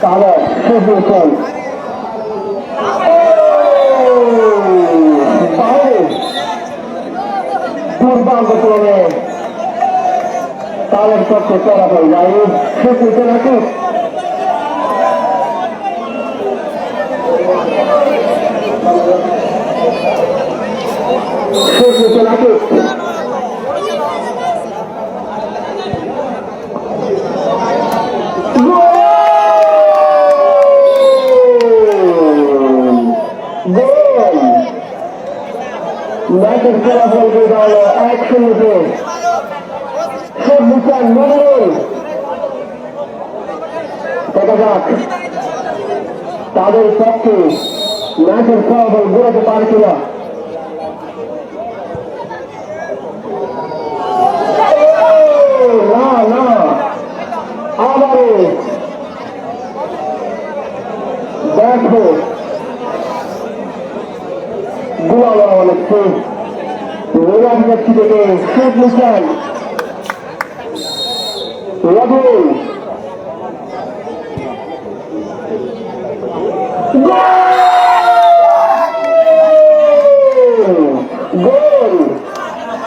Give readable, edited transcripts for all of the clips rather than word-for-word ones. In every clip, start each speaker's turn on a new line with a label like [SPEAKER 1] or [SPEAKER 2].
[SPEAKER 1] কালো সুযোগ দুর্দান্ত ক্রমে তাদের পক্ষে চলাচল যায় সেতুতে নাকি সেতুতে নাকি ম্যাচের ফলাফল হয়ে গেল 1-0 সবুচান মনিরুল। দেখা যাক তাদের পক্ষে ম্যাচের ফলাফল ঘোরাতে পারে কিনা। না না আবারও দেখো গোয়া বলা হচ্ছে রোলার ব্যক্তি থেকে শেখ মুসান রবুল গোল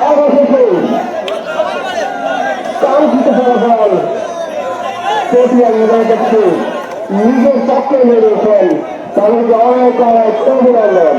[SPEAKER 1] অবশেষে কাঙ্ক্ষিত ফলাফল পটিয়া ইউনাইটেডকে নিজের পক্ষে মেরেছেন তাদেরকে অনেক অনেক অভিনন্দন।